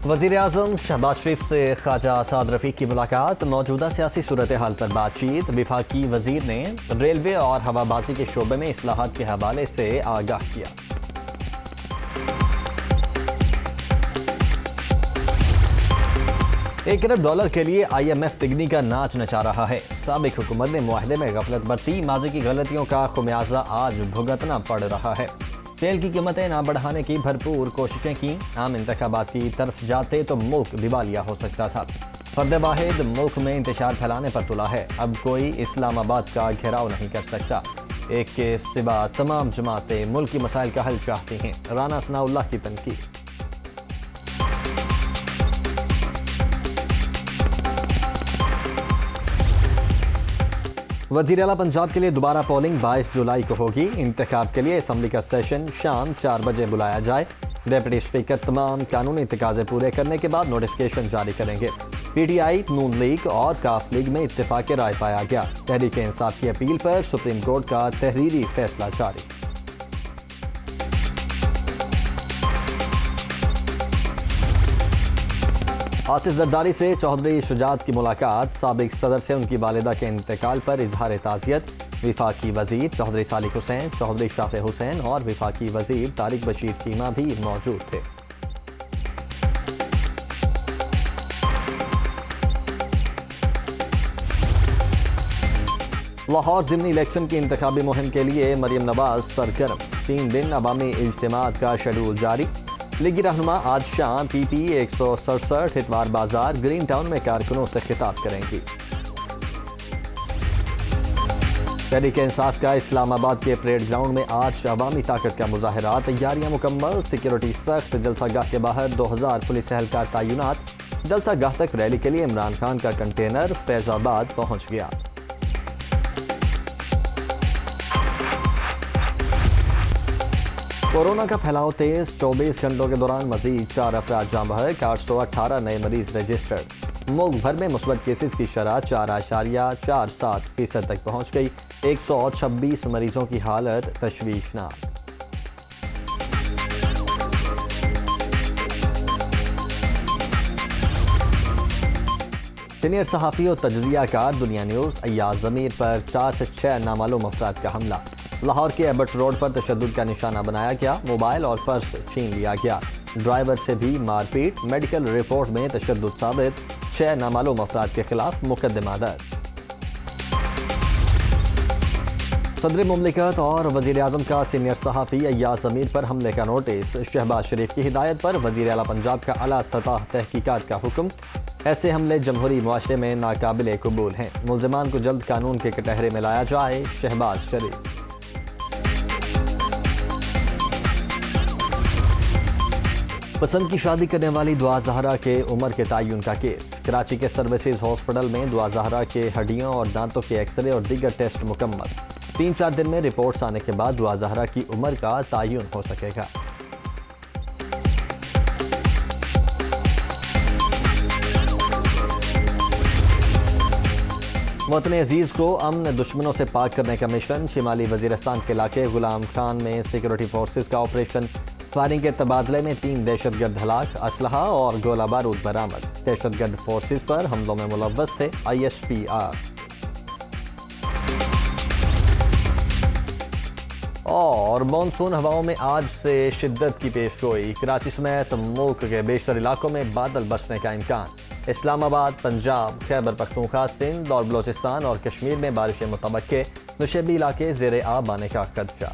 वज़ीर-ए-आज़म शहबाज शरीफ से ख्वाजा आसाद रफ़ीक की मुलाकात, मौजूदा सियासी सूरत हाल पर बातचीत। वफाकी वज़ीर ने रेलवे और हवाबाजी के शोबे में इस्लाहात के हवाले से आगाह किया। $1 अरब के लिए IMF तिगनी का नाच नचा रहा है। साबिक हुकूमत ने मुआहदे में गफलत बरती, माजी की गलतियों का खुमियाजा आज भुगतना पड़ रहा है। तेल की कीमतें ना बढ़ाने की भरपूर कोशिशें की, आम इंतखाबात की तरफ जाते तो मुल्क दिवालिया हो सकता था। फर्द वाहिद मुल्क में इंतशार फैलाने पर तुला है, अब कोई इस्लामाबाद का घेराव नहीं कर सकता। एक के सिवा तमाम जमातें मुल्क की मसाइल का हल चाहती हैं। राना सनाउल्लाह की तनकीद। वज़ीर आला पंजाब के लिए दोबारा पोलिंग 22 जुलाई को होगी। इंतखाब के लिए असम्बली का सेशन शाम 4 बजे बुलाया जाए। डिप्टी स्पीकर तमाम कानूनी तकाजे पूरे करने के बाद नोटिफिकेशन जारी करेंगे। PTI, नून लीग और काफ लीग में इत्तेफाक राय पाया गया। तहरीक इंसाफ की अपील पर सुप्रीम कोर्ट का तहरीरी फैसला जारी। आसिफ जरदारी से चौधरी शुजात की मुलाकात, साबिक सदर से उनकी वालिदा के इंतकाल पर इजहार ताज़ियत। वफाकी वजीर चौधरी सालिक हुसैन, चौधरी शाफे हुसैन और वफाकी वजीर तारिक बशीर चीमा भी मौजूद थे। लाहौर ज़िमनी इलेक्शन की इंतखाबी मुहिम के लिए मरियम नवाज सरगर्म। 3 दिन अवामी इज्तिमात का शेड्यूल जारी। लीगी रहनुमा आज शाम PP 167 इतवार बाजार ग्रीन टाउन में कारकुनों से खिताब करेंगी। तहरीक इंसाफ का इस्लामाबाद के परेड ग्राउंड में आज अवामी ताकत का मुजाहरा, तैयारियां मुकम्मल, सिक्योरिटी सख्त। जलसागाह के बाहर 2000 पुलिस एहलकार तैनात। जलसागाह तक रैली के लिए इमरान खान का कंटेनर फैजाबाद पहुंच गया। कोरोना का फैलाव तेज, 24 घंटों के दौरान मजीद 4 अफराद जाँ बहक, 818 नए मरीज रजिस्टर्ड। मुल्क भर में मुस्बत केसेस की शरह 4.47% तक पहुँच गई। 126 मरीजों की हालत तशवीशनाक। सीनियर सहाफ़ी और तजज़ियाकार दुनिया न्यूज़ अय्याज ज़मीर पर 4 से 6 नामालूम अफराद का हमला। लाहौर के एबर्ट रोड पर तशद्दुद का निशाना बनाया गया, मोबाइल और पर्स छीन लिया गया। ड्राइवर से भी मारपीट, मेडिकल रिपोर्ट में तशद्दुद साबित। 6 नामालूम अफराद के खिलाफ मुकदमा दर्ज। सदर मुमलिकत और वज़ीर आज़म का सीनियर सहाफ़ी अय्याज ज़मीर पर हमले का नोटिस। शहबाज शरीफ की हिदायत पर वज़ीर आला पंजाब का आला सतह तहकीकात का हुक्म। ऐसे हमले जमहूरी मुआशरे में नाकाबिल कबूल हैं। मुल्ज़िमान को जल्द कानून के कटहरे में लाया जाए। शहबाज शरीफ। पसंद की शादी करने वाली दुआ ज़हरा के उम्र के तयन का केस। कराची के सर्विसेज हॉस्पिटल में दुआ ज़हरा के हड्डियों और दांतों के एक्सरे और दीगर टेस्ट मुकम्मल। 3-4 दिन में रिपोर्ट्स आने के बाद दुआ ज़हरा की उम्र का तयन हो सकेगा। वतन अजीज को अमन दुश्मनों से पाक करने का मिशन। शिमाली वजीरिस्तान के इलाके गुलाम खान में सिक्योरिटी फोर्सेज का ऑपरेशन। फायरिंग के तबादले में 3 दहशतगर्द हलाक, असलहा और गोला बारूद बरामद। दहशतगर्द फोर्सेज पर हमलों में मुलव्वस थे ISPR। और मानसून हवाओं में आज से शिद्दत की पेशगोई। कराची समेत मुल्क के बेशतर इलाकों में बादल बरसने का इम्कान। इस्लामाबाद, पंजाब, खैबर पख्तूनख्वा, सिंध और बलोचिस्तान और कश्मीर में बारिशें मुतवक्के। नशेबी इलाके ज़ेरे आब आने का खदशा।